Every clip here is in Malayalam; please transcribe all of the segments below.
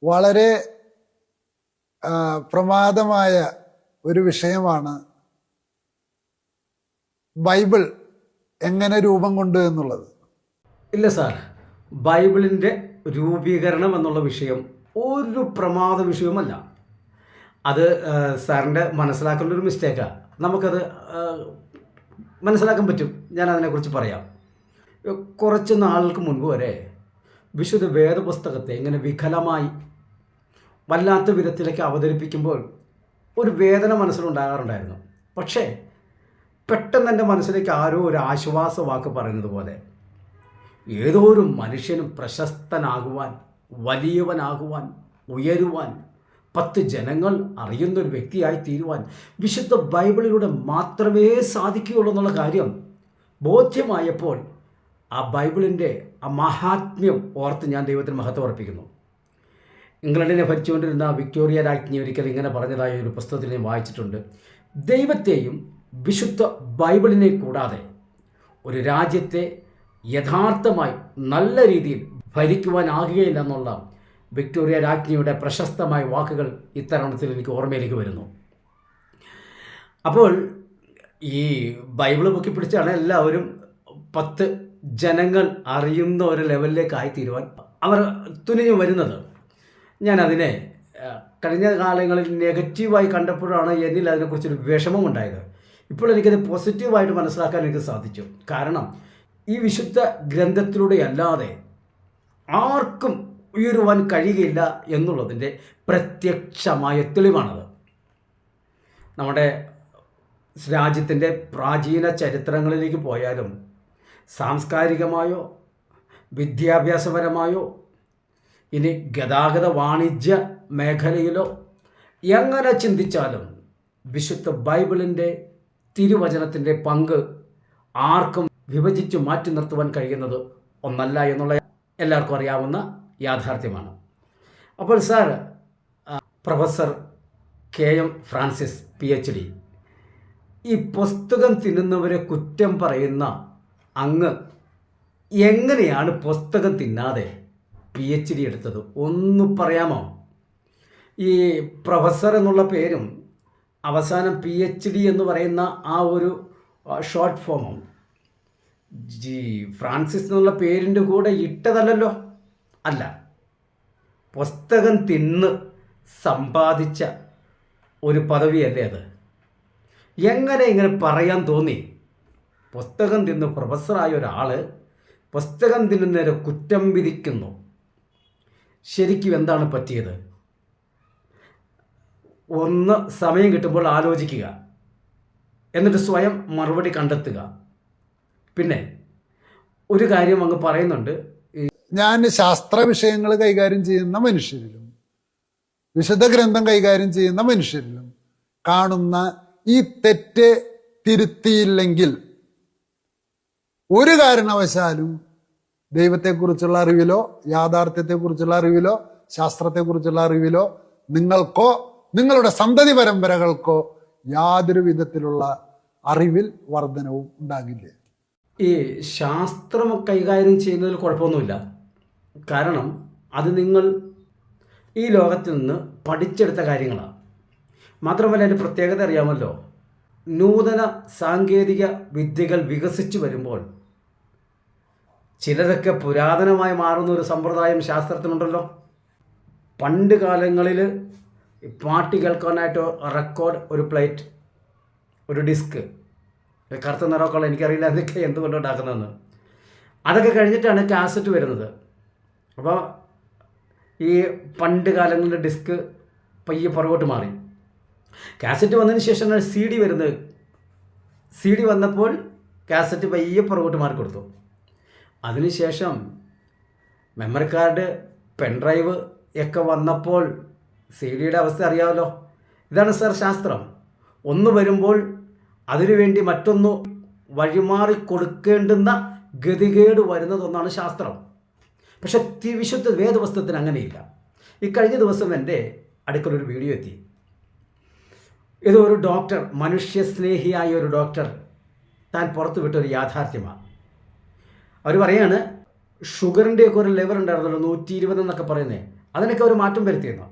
വളരെ പ്രമാദമായ ഒരു വിഷയമാണ് ബൈബിൾ എങ്ങനെ രൂപം കൊണ്ടു എന്നുള്ളത്. ഇല്ല സാർ, ബൈബിളിൻ്റെ രൂപീകരണം എന്നുള്ള വിഷയം ഒരു പ്രമാദ വിഷയവുമല്ല. അത് സാറിൻ്റെ മനസ്സിലാക്കേണ്ട ഒരു മിസ്റ്റേക്കാണ്. നമുക്കത് മനസ്സിലാക്കാൻ പറ്റും. ഞാൻ അതിനെക്കുറിച്ച് പറയാം. കുറച്ച് നാളുകൾക്ക് മുൻപ് വരെ വിശുദ്ധ വേദപുസ്തകത്തെ ഇങ്ങനെ വികലമായി വല്ലാത്ത വിധത്തിലേക്ക് അവതരിപ്പിക്കുമ്പോൾ ഒരു വേദന മനസ്സിലുണ്ടാകാറുണ്ടായിരുന്നു. പക്ഷേ പെട്ടെന്ന് എൻ്റെ മനസ്സിലേക്ക് ആരോ ഒരു ആശ്വാസ വാക്ക് പറയുന്നത് പോലെ, ഏതോ ഒരു മനുഷ്യനും പ്രശസ്തനാകുവാൻ, വലിയവനാകുവാൻ, ഉയരുവാൻ, 10 ജനങ്ങൾ അറിയുന്നൊരു വ്യക്തിയായി തീരുവാൻ വിശുദ്ധ ബൈബിളിലൂടെ മാത്രമേ സാധിക്കുകയുള്ളൂ എന്നുള്ള കാര്യം ബോധ്യമായപ്പോൾ ആ ബൈബിളിൻ്റെ ആ മഹാത്മ്യം ഓർത്ത് ഞാൻ ദൈവത്തിന് മഹത്വം അർപ്പിക്കുന്നു. ഇംഗ്ലണ്ടിനെ ഭരിച്ചുകൊണ്ടിരുന്ന വിക്ടോറിയ രാജ്ഞി ഒരിക്കൽ ഇങ്ങനെ പറഞ്ഞതായ ഒരു പുസ്തകത്തിൽ ഞാൻ വായിച്ചിട്ടുണ്ട്. ദൈവത്തെയും വിശുദ്ധ ബൈബിളിനെ കൂടാതെ ഒരു രാജ്യത്തെ യഥാർത്ഥമായി നല്ല രീതിയിൽ ഭരിക്കുവാനാകുകയില്ല എന്നുള്ള വിക്ടോറിയ രാജ്ഞിയുടെ പ്രശസ്തമായ വാക്കുകൾ ഇത്തരണത്തിൽ എനിക്ക് ഓർമ്മയിലേക്ക് വരുന്നു. അപ്പോൾ ഈ ബൈബിൾ പൊക്കി പിടിച്ചാണ് എല്ലാവരും 10 ജനങ്ങൾ അറിയുന്ന ഒരു ലെവലിലേക്കായി തീരുവാൻ അവർ തുനിഞ്ഞു വരുന്നത്. ഞാനതിനെ കഴിഞ്ഞ കാലങ്ങളിൽ നെഗറ്റീവായി കണ്ടപ്പോഴാണ് എന്നിൽ അതിനെക്കുറിച്ചൊരു വിഷമമുണ്ടായത്. ഇപ്പോൾ എനിക്കത് പോസിറ്റീവായിട്ട് മനസ്സിലാക്കാൻ എനിക്ക് സാധിച്ചു. കാരണം ഈ വിശുദ്ധ ഗ്രന്ഥത്തിലൂടെ അല്ലാതെ ആർക്കും ഉയരുവാൻ കഴിയുകയില്ല എന്നുള്ളതിൻ്റെ പ്രത്യക്ഷമായ തെളിവാണത്. നമ്മുടെ രാജ്യത്തിൻ്റെ പ്രാചീന ചരിത്രങ്ങളിലേക്ക് പോയാലും സാംസ്കാരികമായോ വിദ്യാഭ്യാസപരമായോ ഇനി ഗതാഗത വാണിജ്യ മേഖലയിലോ എങ്ങനെ ചിന്തിച്ചാലും വിശുദ്ധ ബൈബിളിൻ്റെ തിരുവചനത്തിൻ്റെ പങ്ക് ആർക്കും വിഭജിച്ച് മാറ്റി നിർത്തുവാൻ കഴിയുന്നത് ഒന്നല്ല എന്നുള്ള എല്ലാവർക്കും അറിയാവുന്ന യാഥാർത്ഥ്യമാണ്. അപ്പോൾ sir, professor KM Francis PhD, ഈ പുസ്തകം തിന്നുന്നവരെ കുറ്റം പറയുന്ന അങ്ങ് എങ്ങനെയാണ് പുസ്തകം തിന്നാതെ PhD എടുത്തത്? ഒന്ന് പറയാമോ? ഈ പ്രൊഫസർ എന്നുള്ള പേരും അവസാനം PhD എന്ന് പറയുന്ന ആ ഒരു ഷോർട്ട് ഫോമും ഫ്രാൻസിസ് എന്നുള്ള പേരിൻ്റെ കൂടെ ഇട്ടതല്ലല്ലോ. അല്ല, പുസ്തകം തിന്ന് സമ്പാദിച്ച ഒരു പദവിയല്ലേ അത്? എങ്ങനെ ഇങ്ങനെ പറയാൻ തോന്നി? പുസ്തകം തിന്ന് പ്രൊഫസറായ ഒരാൾ പുസ്തകം തിന്നുന്നവരെ കുറ്റം വിധിക്കുന്നു. ശരിക്കും എന്താണ് പറ്റിയത്? ഒന്ന് സമയം കിട്ടുമ്പോൾ ആലോചിക്കുക, എന്നിട്ട് സ്വയം മറുപടി കണ്ടെത്തുക. പിന്നെ ഒരു കാര്യം അങ്ങ് പറയുന്നുണ്ട്, ഞാൻ ശാസ്ത്ര വിഷയങ്ങൾ കൈകാര്യം ചെയ്യുന്ന മനുഷ്യരിലും വിശുദ്ധ ഗ്രന്ഥം കൈകാര്യം ചെയ്യുന്ന മനുഷ്യരിലും കാണുന്ന ഈ തെറ്റ് തിരുത്തിയില്ലെങ്കിൽ ഒരു കാരണവശാലും ദൈവത്തെക്കുറിച്ചുള്ള അറിവിലോ യാഥാർത്ഥ്യത്തെക്കുറിച്ചുള്ള അറിവിലോ ശാസ്ത്രത്തെക്കുറിച്ചുള്ള അറിവിലോ നിങ്ങൾക്കോ നിങ്ങളുടെ സന്തതി പരമ്പരകൾക്കോ യാതൊരു വിധത്തിലുള്ള അറിവിൽ വർധനവും ഉണ്ടാകില്ല. ഈ ശാസ്ത്രം കൈകാര്യം ചെയ്യുന്നതിൽ കുഴപ്പമൊന്നുമില്ല. കാരണം അത് നിങ്ങൾ ഈ ലോകത്തിൽ നിന്ന് പഠിച്ചെടുത്ത കാര്യങ്ങളാണ്. മാത്രമല്ല അതിൻ്റെ പ്രത്യേകത അറിയാമല്ലോ. നൂതന സാങ്കേതിക വിദ്യകൾ വികസിച്ചു വരുമ്പോൾ ചിലതൊക്കെ പുരാതനമായി മാറുന്ന ഒരു സമ്പ്രദായം ശാസ്ത്രത്തിനുണ്ടല്ലോ. പണ്ട് കാലങ്ങളിൽ പാട്ട് കേൾക്കാനായിട്ട് റെക്കോർഡ്, ഒരു പ്ലേറ്റ്, ഒരു ഡിസ്ക്, കറുത്ത നിറമൊക്കെ എനിക്കറിയില്ല അതൊക്കെ എന്തുകൊണ്ട് ഉണ്ടാക്കുന്നതെന്ന്. അതൊക്കെ കഴിഞ്ഞിട്ടാണ് കാസറ്റ് വരുന്നത്. അപ്പോൾ ഈ പണ്ട് കാലങ്ങളിലെ ഡിസ്ക് പയ്യെ പുറകോട്ട് മാറി. കാസറ്റ് വന്നതിന് ശേഷമാണ് CD വരുന്നത്. CD വന്നപ്പോൾ കാസറ്റ് പയ്യെ പുറകോട്ട് മാറിക്കൊടുത്തു. അതിനുശേഷം മെമ്മറി കാർഡ്, പെൻഡ്രൈവ് ഒക്കെ വന്നപ്പോൾ CD-യുടെ അവസ്ഥ അറിയാമല്ലോ. ഇതാണ് സാർ ശാസ്ത്രം. ഒന്ന് വരുമ്പോൾ അതിനുവേണ്ടി മറ്റൊന്ന് വഴിമാറി കൊടുക്കേണ്ടുന്ന ഗതികേട് വരുന്നതൊന്നാണ് ശാസ്ത്രം. പക്ഷെ വിശുദ്ധ വേദപുസ്തകത്തിന് അങ്ങനെയില്ല. ഈ കഴിഞ്ഞ ദിവസം എൻ്റെ അടുക്കലൊരു വീഡിയോ എത്തി. ഏതോ ഒരു ഡോക്ടർ, മനുഷ്യസ്നേഹിയായ ഒരു ഡോക്ടർ താൻ പുറത്തു വിട്ടൊരു യാഥാർത്ഥ്യമാണ്. അവർ പറയാണ്, ഷുഗറിൻ്റെയൊക്കെ ഒരു ലെവൽ ഉണ്ടായിരുന്നല്ലോ 120 എന്നൊക്കെ പറയുന്നത്, അതിനൊക്കെ ഒരു മാറ്റം വരുത്തിയിരുന്നു.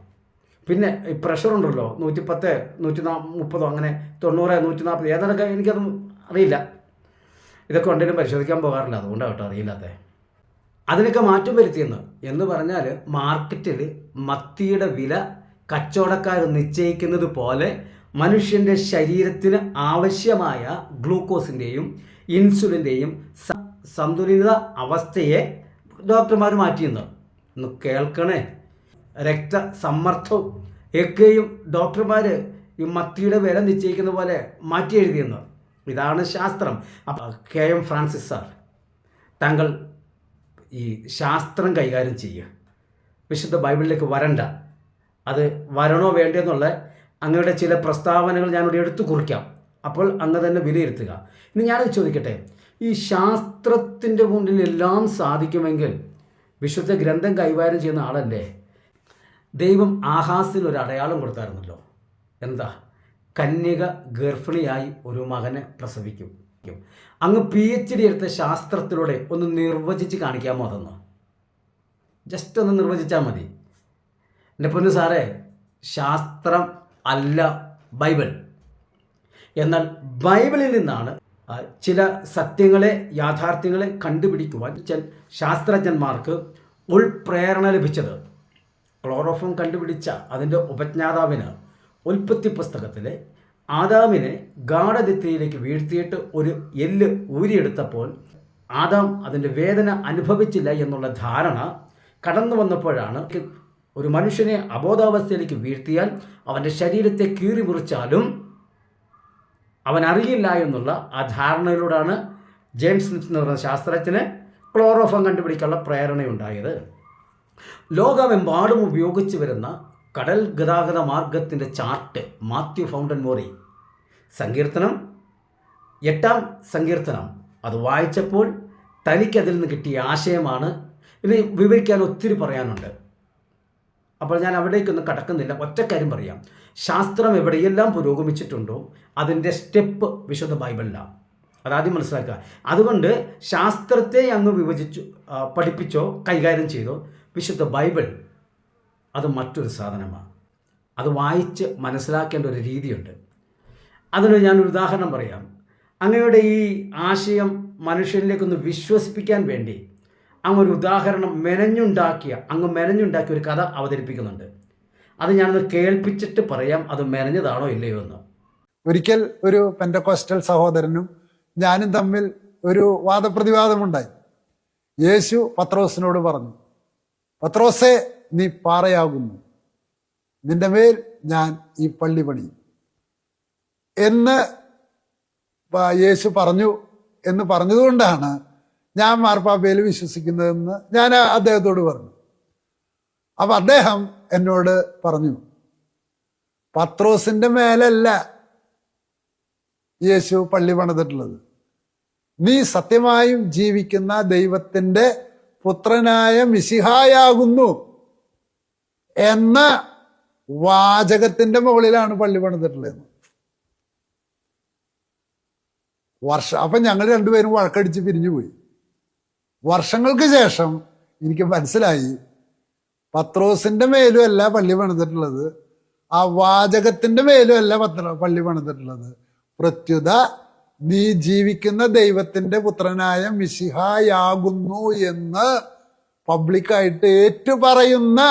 പിന്നെ ഈ പ്രഷറുണ്ടല്ലോ 110, 130 അങ്ങനെ 90, 140 ഏതൊക്കെ എനിക്കതും അറിയില്ല. ഇതൊക്കെ ഉണ്ടെങ്കിലും പരിശോധിക്കാൻ പോകാറില്ല, അതുകൊണ്ടാണ് കേട്ടോ അറിയില്ലാത്തത്. അതിനൊക്കെ മാറ്റം വരുത്തിയെന്ന് എന്ന് പറഞ്ഞാൽ മാർക്കറ്റിൽ മത്തിയുടെ വില കച്ചവടക്കാർ നിശ്ചയിക്കുന്നത് പോലെ മനുഷ്യൻ്റെ ശരീരത്തിന് ആവശ്യമായ ഗ്ലൂക്കോസിൻ്റെയും ഇൻസുലിൻ്റെയും സന്തുലിത അവസ്ഥയെ ഡോക്ടർമാർ മാറ്റിയെന്ന്. ഒന്ന് കേൾക്കണേ. രക്തസമ്മർദ്ദവും ഒക്കെയും ഡോക്ടർമാർ ഈ മത്തിയുടെ വില നിശ്ചയിക്കുന്ന പോലെ മാറ്റി എഴുതിയെന്ന്. ഇതാണ് ശാസ്ത്രം. അപ്പോൾ KM ഫ്രാൻസിസ് സാർ, താങ്കൾ ഈ ശാസ്ത്രം കൈകാര്യം ചെയ്യുക, വിശുദ്ധ ബൈബിളിലേക്ക് വരണ്ട. അത് വരണോ വേണ്ടെന്നുള്ള അങ്ങയുടെ ചില പ്രസ്താവനകൾ ഞാനിവിടെ എടുത്തു കുറിക്കാം. അപ്പോൾ അങ്ങ് തന്നെ വിലയിരുത്തുക. ഇനി ഞാനത് ചോദിക്കട്ടെ, ഈ ശാസ്ത്രത്തിൻ്റെ മുന്നിൽ എല്ലാം സാധിക്കുമെങ്കിൽ വിശുദ്ധ ഗ്രന്ഥം കൈകാര്യം ചെയ്യുന്ന ആളല്ലേ? ദൈവം ആഹാസിന് ഒരു അടയാളം കൊടുത്തായിരുന്നല്ലോ. എന്താ? കന്യക ഗർഭിണിയായി ഒരു മകനെ പ്രസവിക്കും. അങ്ങ് PhD എടുത്ത ശാസ്ത്രത്തിലൂടെ ഒന്ന് നിർവചിച്ച് കാണിക്കാമോ? അതൊന്ന് ജസ്റ്റ് ഒന്ന് നിർവചിച്ചാൽ മതി. എൻ്റെ പൊന്നു സാറേ, ശാസ്ത്രം അല്ല ബൈബിൾ. എന്നാൽ ബൈബിളിൽ നിന്നാണ് ചില സത്യങ്ങളെ, യാഥാർത്ഥ്യങ്ങളെ കണ്ടുപിടിക്കുവാൻ ശാസ്ത്രജ്ഞന്മാർക്ക് ഉൾപ്രേരണ ലഭിച്ചത്. ക്ലോറോഫോം കണ്ടുപിടിച്ച അതിൻ്റെ ഉപജ്ഞാതാവിന് ഉൽപ്പത്തി പുസ്തകത്തിലെ ആദാമിനെ ഗാഢനിദ്രയിലേക്ക് വീഴ്ത്തിയിട്ട് ഒരു എല്ല് ഊരിയെടുത്തപ്പോൾ ആദാം അതിൻ്റെ വേദന അനുഭവിച്ചില്ല എന്നുള്ള ധാരണ കടന്നു വന്നപ്പോഴാണ് ഒരു മനുഷ്യനെ അബോധാവസ്ഥയിലേക്ക് വീഴ്ത്തിയാൽ അവൻ്റെ ശരീരത്തെ കീറി മുറിച്ചാലും അവൻ അറിയില്ല എന്നുള്ള ആ ധാരണയിലൂടെയാണ് ജെയിംസ് സ്മിത്ത് എന്ന് പറയുന്ന ശാസ്ത്രജ്ഞന് ക്ലോറോഫോം കണ്ടുപിടിക്കാനുള്ള പ്രേരണയുണ്ടായത്. ലോകമെമ്പാടും ഉപയോഗിച്ച് വരുന്ന കടൽ ഗതാഗത മാർഗത്തിൻ്റെ ചാർട്ട് മാത്യു ഫൗണ്ടൻ മോറി സങ്കീർത്തനം 8-ാം സങ്കീർത്തനം അത് വായിച്ചപ്പോൾ തനിക്കതിൽ നിന്ന് കിട്ടിയ ആശയമാണ്. ഇനി വിവരിക്കാൻ ഒത്തിരി പറയാനുണ്ട്. അപ്പോൾ ഞാൻ അവിടേക്കൊന്നും കടക്കുന്നില്ല. ഒറ്റ കാര്യം പറയാം. ശാസ്ത്രം എവിടെയെല്ലാം പുരോഗമിച്ചിട്ടുണ്ടോ അതിൻ്റെ സ്റ്റെപ്പ് വിശുദ്ധ ബൈബിളിലാണ്. അതാദ്യം മനസ്സിലാക്കുക. അതുകൊണ്ട് ശാസ്ത്രത്തെ അങ്ങ് വിഭജിച്ചു പഠിപ്പിച്ചോ കൈകാര്യം ചെയ്തോ, വിശുദ്ധ ബൈബിൾ അത് മറ്റൊരു സാധനമാണ്. അത് വായിച്ച് മനസ്സിലാക്കേണ്ട ഒരു രീതിയുണ്ട്. അതിന് ഞാനൊരു ഉദാഹരണം പറയാം. അങ്ങയുടെ ഈ ആശയം മനുഷ്യനിലേക്കൊന്ന് വിശ്വസിപ്പിക്കാൻ വേണ്ടി അങ്ങൊരു ഉദാഹരണം മെനഞ്ഞുണ്ടാക്കിയ ഒരു കഥ അവതരിപ്പിക്കുന്നുണ്ട്. അത് ഞാനത് കേൾപ്പിച്ചിട്ട് പറയാം അത് മെനഞ്ഞതാണോ ഇല്ലയോ എന്ന്. ഒരിക്കൽ ഒരു പെന്തക്കോസ്റ്റൽ സഹോദരനും ഞാനും തമ്മിൽ ഒരു വാദപ്രതിവാദമുണ്ടായി. യേശു പത്രോസിനോട് പറഞ്ഞു, പത്രോസേ, നീ പാറയാകുന്നു, നിന്റെ മേൽ ഞാൻ ഈ പള്ളി പണിയും എന്ന് യേശു പറഞ്ഞു എന്ന് പറഞ്ഞതുകൊണ്ടാണ് ഞാൻ മാർപ്പാപ്പയിൽ വിശ്വസിക്കുന്നതെന്ന് ഞാൻ അദ്ദേഹത്തോട് പറഞ്ഞു. അപ്പൊ അദ്ദേഹം എന്നോട് പറഞ്ഞു, പത്രോസിന്റെ മേലല്ല യേശു പള്ളി പണിതിട്ടുള്ളത്, നീ സത്യമായും ജീവിക്കുന്ന ദൈവത്തിന്റെ പുത്രനായ മിശിഹായാകുന്നു എന്ന വാചകത്തിന്റെ മുകളിലാണ് പള്ളി പണിതിട്ടുള്ളത്. അപ്പൊ ഞങ്ങൾ രണ്ടുപേരും വഴക്കടിച്ച് പിരിഞ്ഞുപോയി. വർഷങ്ങൾക്ക് ശേഷം എനിക്ക് മനസ്സിലായി, പത്രോസിന്റെ മേലും അല്ല പള്ളി പണിതിട്ടുള്ളത്, ആ വാചകത്തിന്റെ മേലും അല്ല പള്ളി പണിതിട്ടുള്ളത്, പ്രത്യുത നീ ജീവിക്കുന്ന ദൈവത്തിന്റെ പുത്രനായ മിശിഹായാകുന്നു എന്ന് പബ്ലിക്കായിട്ട് ഏറ്റുപറയുന്ന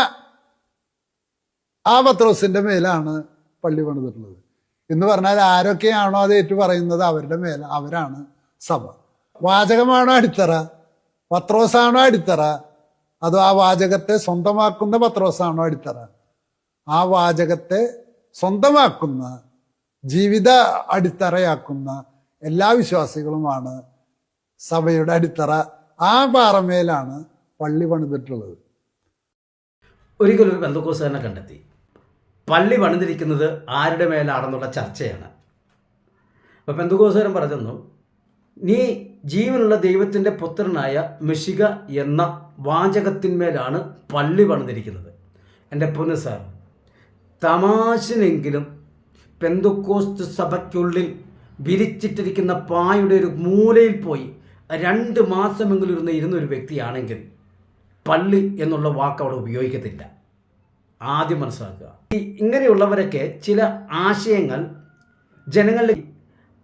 ആ പത്രോസിന്റെ മേലാണ് പള്ളി പണിതിട്ടുള്ളത്. എന്ന് പറഞ്ഞാൽ ആരൊക്കെയാണോ അത് ഏറ്റുപറയുന്നത് അവരാണ് സഭ. വാചകമാണോ അടിത്തറ, പത്രോസാണോ അടിത്തറ, അതോ ആ വാചകത്തെ സ്വന്തമാക്കുന്ന പത്രോസാണോ അടിത്തറ? ആ വാചകത്തെ സ്വന്തമാക്കുന്ന, ജീവിത അടിത്തറയാക്കുന്ന എല്ലാ വിശ്വാസികളുമാണ് സഭയുടെ അടിത്തറ. ആ പാറമേലാണ് പള്ളി പണിതിട്ടുള്ളത്. ഒരിക്കലൊരു പെന്തക്കോസ്തുകാരനെ കണ്ടെത്തി. പള്ളി പണിതിരിക്കുന്നത് ആരുടെ മേലാണെന്നുള്ള ചർച്ചയാണ്. അപ്പോൾ പെന്തക്കോസ്തുകാരൻ പറഞ്ഞു, നീ ജീവനുള്ള ദൈവത്തിൻ്റെ പുത്രനായ മിശിഹ എന്ന വാചകത്തിന്മേലാണ് പള്ളി പണിതിരിക്കുന്നത്. എൻ്റെ പൊന്നു സാർ, തമാശനെങ്കിലും പെന്തക്കോസ്ത് സഭയ്ക്കുള്ളിൽ വിരിച്ചിട്ടിരിക്കുന്ന പായുടെ ഒരു മൂലയിൽ പോയി 2 മാസമെങ്കിലും ഇരുന്നൊരു വ്യക്തിയാണെങ്കിൽ പള്ളി എന്നുള്ള വാക്ക് അവിടെ ഉപയോഗിക്കത്തില്ല. ആദ്യം മനസ്സിലാക്കുക. ഇങ്ങനെയുള്ളവരൊക്കെ ചില ആശയങ്ങൾ ജനങ്ങളിൽ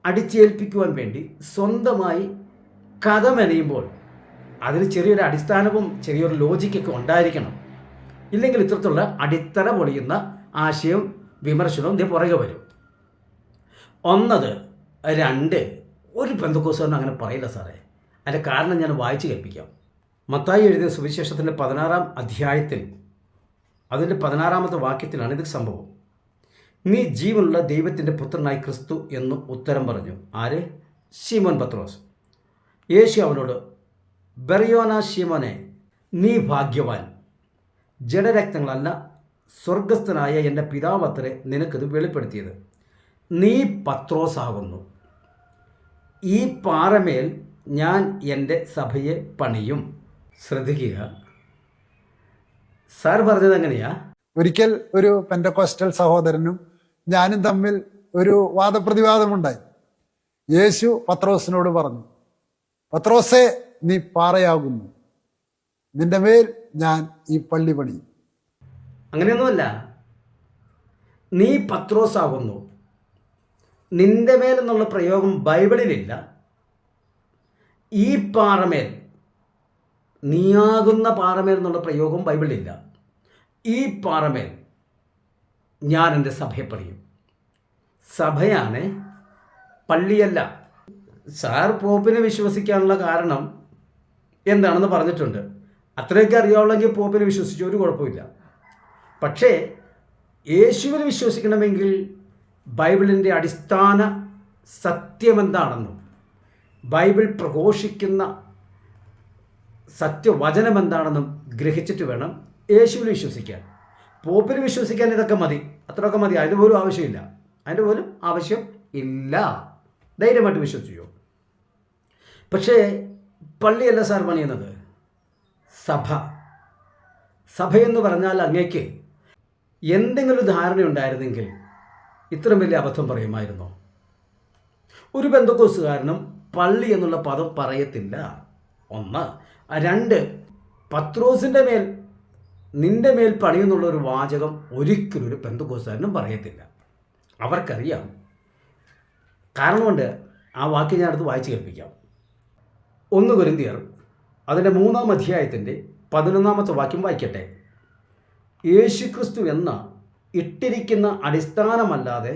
അടിച്ചേൽപ്പിക്കുവാൻ വേണ്ടി സ്വന്തമായി കഥ മെനയുമ്പോൾ അതിന് ചെറിയൊരു അടിസ്ഥാനവും ചെറിയൊരു ലോജിക്കൊക്കെ ഉണ്ടായിരിക്കണം. ഇല്ലെങ്കിൽ ഇത്തരത്തിലുള്ള അടിത്തറ പൊളിയുന്ന ആശയവും വിമർശനവും ഇതിന് പുറകെ വരും. ഒന്നത്. രണ്ട്, ഒരു പെന്തക്കോസ്തുകാരനും അങ്ങനെ പറയില്ല സാറേ. അതിൻ്റെ കാരണം ഞാൻ വായിച്ച് കേൾപ്പിക്കാം. മത്തായി എഴുതിയ സുവിശേഷത്തിൻ്റെ 16-ാം അധ്യായത്തിൽ അതിൻ്റെ 16-ാമത്തെ വാക്യത്തിലാണ് ഇത് സംഭവം. നീ ജീവനുള്ള ദൈവത്തിൻ്റെ പുത്രനായി ക്രിസ്തു എന്ന് ഉത്തരം പറഞ്ഞു. ആര്? ശിമോൻ പത്രോസ്. യേശു അവനോട്, ബെറിയോന ശിമോനെ, നീ ഭാഗ്യവാൻ, ജഡരക്തങ്ങളല്ല സ്വർഗസ്ഥനായ എൻ്റെ പിതാവത്രേ നിനക്കിത് വെളിപ്പെടുത്തിയത്. നീ പത്രോസാകുന്നു. ഈ പാറമേൽ ഞാൻ എൻ്റെ സഭയെ പണിയും. ശ്രദ്ധിക്കുക, സാർ പറഞ്ഞത് എങ്ങനെയാ? ഒരിക്കൽ ഒരു പെന്തക്കോസ്റ്റൽ സഹോദരനും ഞാനും തമ്മിൽ ഒരു വാദപ്രതിവാദമുണ്ടായി. യേശു പത്രോസിനോട് പറഞ്ഞു, പത്രോസേ, നീ പാറയാകുന്നു, നിന്റെ മേൽ ഞാൻ ഈ പള്ളി പണിയും. അങ്ങനെയൊന്നുമല്ല. നീ പത്രോസാകുന്നു, നിന്റെ മേൽ എന്നുള്ള പ്രയോഗം ബൈബിളിലില്ല. ഈ പാറമേൽ, നീയാകുന്ന പാറമേൽ എന്നുള്ള പ്രയോഗം ബൈബിളിലില്ല. ഈ പാറമേൽ ഞാൻ എൻ്റെ സഭയെ പണിയും. സഭയാണ്, പള്ളിയല്ല. സാർ പോപ്പിനെ വിശ്വസിക്കാനുള്ള കാരണം എന്താണെന്ന് പറഞ്ഞിട്ടുണ്ട്. അത്രയൊക്കെ അറിയാവുള്ളെങ്കിൽ പോപ്പിനെ വിശ്വസിച്ചു, ഒരു കുഴപ്പമില്ല. പക്ഷേ യേശുവിൽ വിശ്വസിക്കണമെങ്കിൽ ബൈബിളിൻ്റെ അടിസ്ഥാന സത്യമെന്താണെന്നും ബൈബിൾ പ്രഘോഷിക്കുന്ന സത്യവചനം എന്താണെന്നും ഗ്രഹിച്ചിട്ട് വേണം യേശുവിൽ വിശ്വസിക്കാൻ. പോപ്പിൽ വിശ്വസിക്കാൻ ഇതൊക്കെ മതി, അത്രയൊക്കെ മതി. അതിൻ്റെ പോലും ആവശ്യമില്ല, അതിൻ്റെ പോലും ആവശ്യം ഇല്ല. ധൈര്യമായിട്ട് വിശ്വസിച്ചു. പക്ഷേ പള്ളിയല്ല സാർ പണിയുന്നത്, സഭ. സഭയെന്ന് പറഞ്ഞാൽ അങ്ങേക്ക് എന്തെങ്കിലും ധാരണയുണ്ടായിരുന്നെങ്കിൽ ഇത്രയും വലിയ അബദ്ധം പറയുമായിരുന്നോ? ഒരു പെന്തക്കോസ്തുകാരനും പള്ളി എന്നുള്ള പദം പറയത്തില്ല. ഒന്ന്. രണ്ട്, പത്രോസിൻ്റെ മേൽ, നിന്റെ മേൽ പണിയെന്നുള്ള ഒരു വാചകം ഒരിക്കലും ഒരു പെന്തക്കോസ്തുകാരനും പറയത്തില്ല. അവർക്കറിയാം. കാരണമുണ്ട്. ആ വാക്യം ഞാൻ അടുത്ത് വായിച്ച് കേൾപ്പിക്കാം. 1 കൊരിന്ത്യർ അതിൻ്റെ 3-ാം അധ്യായത്തിൻ്റെ 11-ാമത്തെ വാക്യം വായിക്കട്ടെ. യേശുക്രിസ്തു എന്ന ഇട്ടിരിക്കുന്ന അടിസ്ഥാനമല്ലാതെ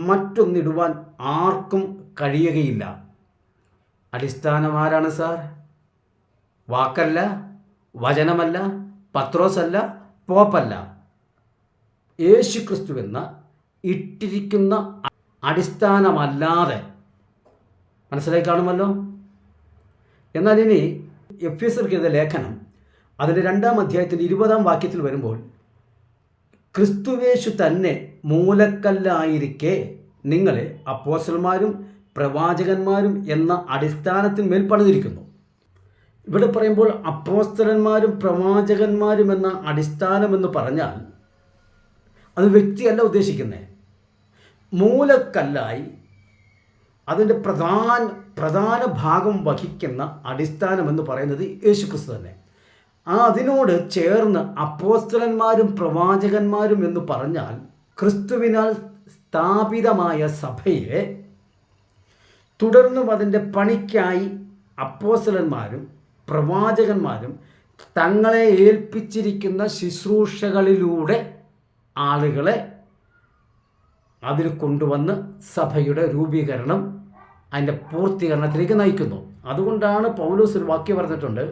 മറ്റൊന്നിടുവാൻ ആർക്കും കഴിയുകയില്ല. അടിസ്ഥാനം ആരാണ് സാർ? വാക്കല്ല, വചനമല്ല, പത്രോസല്ല, പോപ്പല്ല. യേശുക്രിസ്തു എന്ന ഇട്ടിരിക്കുന്ന അടിസ്ഥാനമല്ലാതെ. മനസ്സിലായി കാണുമല്ലോ. എന്നാൽ ഇനി എഫെസ്യർക്ക് എഴുതിയ ലേഖനം അതിൻ്റെ 2-ാം അധ്യായത്തിൻ്റെ 20-ാം വാക്യത്തിൽ വരുമ്പോൾ, ക്രിസ്തുവേശു തന്നെ മൂലക്കല്ലായിരിക്കെ നിങ്ങളെ അപ്പോസ്തലന്മാരും പ്രവാചകന്മാരും എന്ന അടിസ്ഥാനത്തിന്മേൽ പണിതിരിക്കുന്നു. ഇവിടെ പറയുമ്പോൾ അപ്പോസ്തലന്മാരും പ്രവാചകന്മാരും എന്ന അടിസ്ഥാനമെന്ന് പറഞ്ഞാൽ അത് വ്യക്തിയല്ല ഉദ്ദേശിക്കുന്നത്. മൂലക്കല്ലായി അതിൻ്റെ പ്രധാന ഭാഗം വഹിക്കുന്ന അടിസ്ഥാനമെന്ന് പറയുന്നത് യേശുക്രിസ്തു തന്നെ. അതിനോട് ചേർന്ന് അപ്പോസ്തലന്മാരും പ്രവാചകന്മാരും എന്ന് പറഞ്ഞാൽ ക്രിസ്തുവിനാൽ സ്ഥാപിതമായ സഭയെ തുടർന്നും അതിൻ്റെ പണിക്കായി അപ്പോസ്തലന്മാരും പ്രവാചകന്മാരും തങ്ങളെ ഏൽപ്പിച്ചിരിക്കുന്ന ശുശ്രൂഷകളിലൂടെ ആളുകളെ അതിൽ കൊണ്ടുവന്ന് സഭയുടെ രൂപീകരണം, അതിൻ്റെ പൂർത്തീകരണത്തിലേക്ക് നയിക്കുന്നു. അതുകൊണ്ടാണ് പൗലോസ് ഒരു വാക്യം പറഞ്ഞിട്ടുണ്ട്,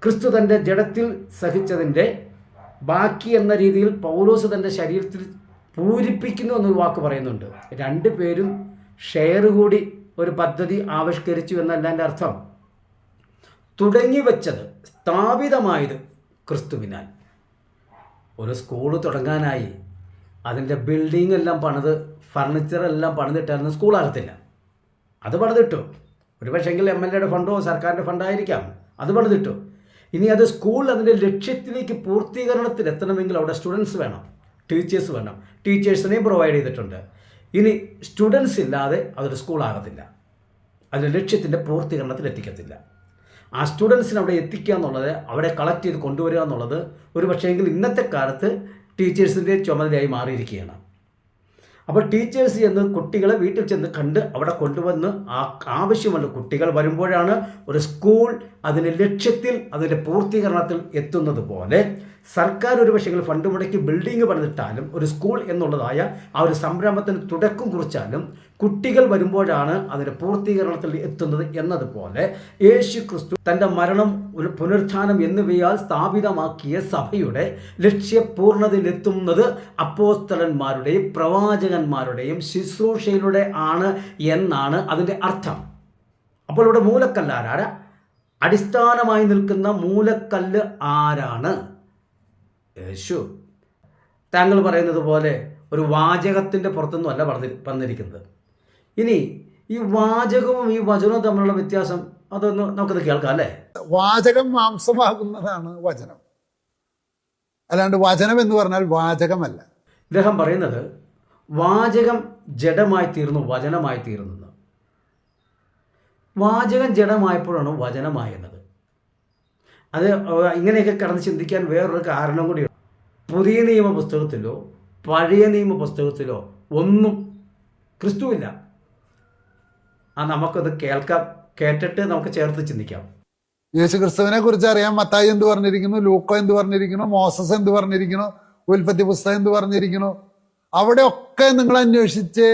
ക്രിസ്തു തൻ്റെ ജഡത്തിൽ സഹിച്ചതിൻ്റെ ബാക്കി എന്ന രീതിയിൽ പൗലോസ് തൻ്റെ ശരീരത്തിൽ പൂരിപ്പിക്കുന്നു എന്നൊരു വാക്ക് പറയുന്നുണ്ട്. 2 പേരും ഷെയർ കൂടി ഒരു പദ്ധതി ആവിഷ്കരിച്ചു എന്നല്ല എൻ്റെ അർത്ഥം. തുടങ്ങി വെച്ചത്, സ്ഥാപിതമായത് ക്രിസ്തുവിനാൽ. ഒരു സ്കൂള് തുടങ്ങാനായി അതിൻ്റെ ബിൽഡിംഗ് എല്ലാം പണിത് ഫർണിച്ചറെല്ലാം പണിതിട്ടായിരുന്നു സ്കൂളാകത്തില്ല. അത് പണിതിട്ടു. ഒരു പക്ഷേങ്കിൽ MLA ഫണ്ടോ സർക്കാരിൻ്റെ ഫണ്ടായിരിക്കാം, അത് പണിതിട്ടു. ഇനി അത് സ്കൂൾ അതിൻ്റെ ലക്ഷ്യത്തിലേക്ക് പൂർത്തീകരണത്തിലെത്തണമെങ്കിൽ അവിടെ സ്റ്റുഡൻസ് വേണം, ടീച്ചേഴ്സ് വേണം. ടീച്ചേഴ്സിനെയും പ്രൊവൈഡ് ചെയ്തിട്ടുണ്ട്. ഇനി സ്റ്റുഡൻസ് ഇല്ലാതെ അതൊരു സ്കൂളാകത്തില്ല, അതിൻ്റെ ലക്ഷ്യത്തിൻ്റെ പൂർത്തീകരണത്തിലെത്തിക്കത്തില്ല. ആ സ്റ്റുഡൻസിനെ അവിടെ എത്തിക്കുക എന്നുള്ളത്, അവിടെ കളക്ട് ചെയ്ത് കൊണ്ടുവരിക എന്നുള്ളത് ഒരു പക്ഷേങ്കിൽ ഇന്നത്തെ കാലത്ത് ടീച്ചേഴ്സിൻ്റെ ചുമതലയായി മാറിയിരിക്കുകയാണ്. അപ്പോൾ ടീച്ചേഴ്സ് ചെന്ന് കുട്ടികളെ വീട്ടിൽ ചെന്ന് കണ്ട് അവിടെ കൊണ്ടുവന്ന് ആവശ്യമുള്ള കുട്ടികൾ വരുമ്പോഴാണ് ഒരു സ്കൂൾ അതിൻ്റെ ലക്ഷ്യത്തിൽ അതിൻ്റെ പൂർത്തീകരണത്തിൽ എത്തുന്നത് പോലെ സർക്കാർ ഒരു പക്ഷേ ഫണ്ട് മുടക്കി ബിൽഡിംഗ് പണിതിട്ടാലും ഒരു സ്കൂൾ എന്നുള്ളതായ ആ ഒരു സംരംഭത്തിന് തുടക്കം കുറിച്ചാലും കുട്ടികൾ വരുമ്പോഴാണ് അതിൻ്റെ പൂർത്തീകരണത്തിൽ എത്തുന്നത് എന്നതുപോലെ യേശു ക്രിസ്തു തൻ്റെ മരണം പുനരുത്ഥാനം എന്നിവയാൽ സ്ഥാപിതമാക്കിയ സഭയുടെ ലക്ഷ്യപൂർണ്ണതയിലെത്തുന്നത് അപ്പോസ്തലന്മാരുടെയും പ്രവാചകന്മാരുടെയും ശുശ്രൂഷയിലൂടെ ആണ് എന്നാണ് അതിൻ്റെ അർത്ഥം. അപ്പോൾ ഇവിടെ മൂലക്കല്ല് ആരാണ്? അടിസ്ഥാനമായി നിൽക്കുന്ന മൂലക്കല്ല് ആരാണ്? യേശു. താങ്കൾ പറയുന്നത് പോലെ ഒരു വാചകത്തിൻ്റെ പുറത്തൊന്നും അല്ല പറഞ്ഞിരിക്കുന്നത്. ഇനി ഈ വാചകവും ഈ വചനവും തമ്മിലുള്ള വ്യത്യാസം അതൊന്ന് നമുക്കത് കേൾക്കാം അല്ലേ? വാചകം മാംസമാകുന്നതാണ് വചനം, അല്ലാണ്ട് വചനം എന്ന് പറഞ്ഞാൽ വാചകമല്ല. ഇദ്ദേഹം പറയുന്നത് വാചകം ജഡമായി തീർന്നു, വചനമായി തീർന്നു. വാചകം ജഡമായപ്പോഴാണ് വചനമായത്. അത് ഇങ്ങനെയൊക്കെ കടന്ന് ചിന്തിക്കാൻ വേറൊരു കാരണം കൂടിയുണ്ട്. പുതിയ നിയമ പുസ്തകത്തിലോ പഴയ നിയമ പുസ്തകത്തിലോ ഒന്നും ക്രിസ്തുവില്ല. നമുക്കത് കേട്ടിട്ട് നമുക്ക് ചേർത്ത് ചിന്തിക്കാം. യേശു ക്രിസ്തുവിനെ കുറിച്ച് അറിയാൻ മത്തായി എന്ത് പറഞ്ഞിരിക്കുന്നു, ലൂക്കോ എന്ത് പറഞ്ഞിരിക്കുന്നു, മോസസ് എന്ത് പറഞ്ഞിരിക്കുന്നു, ഉൽപ്പത്തി പുസ്തകം എന്ത് പറഞ്ഞിരിക്കുന്നു, അവിടെയൊക്കെ നിങ്ങൾ അന്വേഷിച്ച്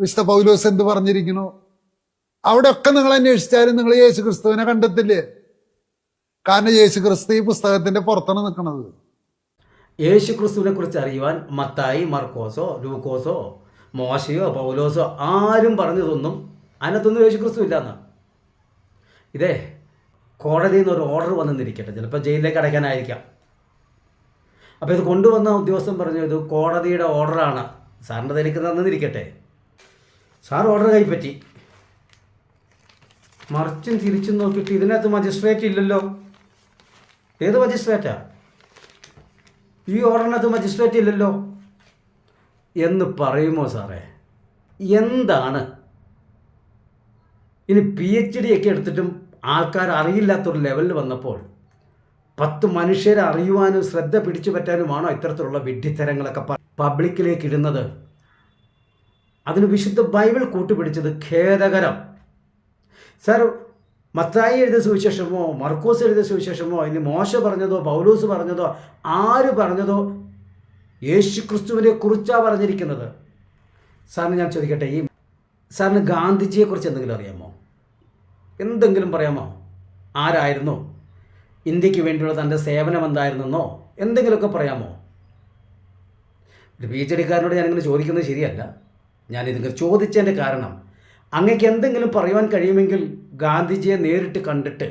വിശുദ്ധ പൗലോസ് എന്ത് പറഞ്ഞിരിക്കുന്നു, അവിടെയൊക്കെ നിങ്ങൾ അന്വേഷിച്ചാലും നിങ്ങൾ യേശു ക്രിസ്തുവിനെ കണ്ടെത്തില്ലേ? കാരണം യേശു ക്രിസ്തു ഈ പുസ്തകത്തിന്റെ പുറത്താണ് നിൽക്കുന്നത്. യേശു ക്രിസ്തുവിനെ കുറിച്ച് അറിയുവാൻ മത്തായി, മർക്കോസോ, ലൂക്കോസോ, മോശയോ, പൗലോസോ ആരും പറഞ്ഞതൊന്നും അതിനകത്തൊന്നും യേശു ക്രിസ്തു ഇല്ലാന്ന്. ഇതേ കോടതിയിൽ നിന്ന് ഒരു ഓർഡർ വന്നെന്നിരിക്കട്ടെ, ചിലപ്പോൾ ജയിലിലേക്ക് അടയ്ക്കാനായിരിക്കാം. അപ്പോൾ ഇത് കൊണ്ടുവന്ന ഉദ്യോഗസ്ഥൻ പറഞ്ഞു ഇത് കോടതിയുടെ ഓർഡറാണ്, സാറിൻ്റെ തനിക്ക് തന്നിരിക്കട്ടെ. Sir order കൈപ്പറ്റി. മറിച്ചും തിരിച്ചും നോക്കിയിട്ട് ഇതിനകത്ത് മജിസ്ട്രേറ്റ് ഇല്ലല്ലോ. ഏത് മജിസ്ട്രേറ്റാ? ഈ ഓർഡറിനകത്ത് മജിസ്ട്രേറ്റ് ഇല്ലല്ലോ എന്ന് പറയുമോ സാറേ? എന്താണ് ഇനി PhD ഒക്കെ എടുത്തിട്ടും ആൾക്കാർ അറിയില്ലാത്തൊരു ലെവലിൽ വന്നപ്പോൾ 10 മനുഷ്യരെ അറിയുവാനും ശ്രദ്ധ പിടിച്ചു പറ്റാനുമാണോ ഇത്തരത്തിലുള്ള വിഡ്ഢിത്തരങ്ങളൊക്കെ പബ്ലിക്കിലേക്ക് ഇടുന്നത്? അതിന് വിശുദ്ധ ബൈബിൾ കൂട്ടുപിടിച്ചത് ഖേദകരം. സാർ മത്തായി എഴുതിയ സുവിശേഷമോ മർക്കോസ് എഴുതിയ സുവിശേഷമോ ഇനി മോശ പറഞ്ഞതോ പൗലോസ് പറഞ്ഞതോ ആര് പറഞ്ഞതോ യേശു ക്രിസ്തുവിനെ കുറിച്ചാണ് പറഞ്ഞിരിക്കുന്നത്. സാറിന് ഞാൻ ചോദിക്കട്ടെ, ഈ സാറിന് ഗാന്ധിജിയെക്കുറിച്ച് എന്തെങ്കിലും അറിയാമോ? എന്തെങ്കിലും പറയാമോ? ആരായിരുന്നു? ഇന്ത്യക്ക് വേണ്ടിയുള്ള തൻ്റെ സേവനം എന്തായിരുന്നെന്നോ എന്തെങ്കിലുമൊക്കെ പറയാമോ? ഒരു PhD-കാരനോട് ഞാനിങ്ങനെ ചോദിക്കുന്നത് ശരിയല്ല. ഞാനിതിങ്ങനെ ചോദിച്ചതിൻ്റെ കാരണം അങ്ങേക്ക് എന്തെങ്കിലും പറയുവാൻ കഴിയുമെങ്കിൽ ഗാന്ധിജിയെ നേരിട്ട് കണ്ടിട്ട്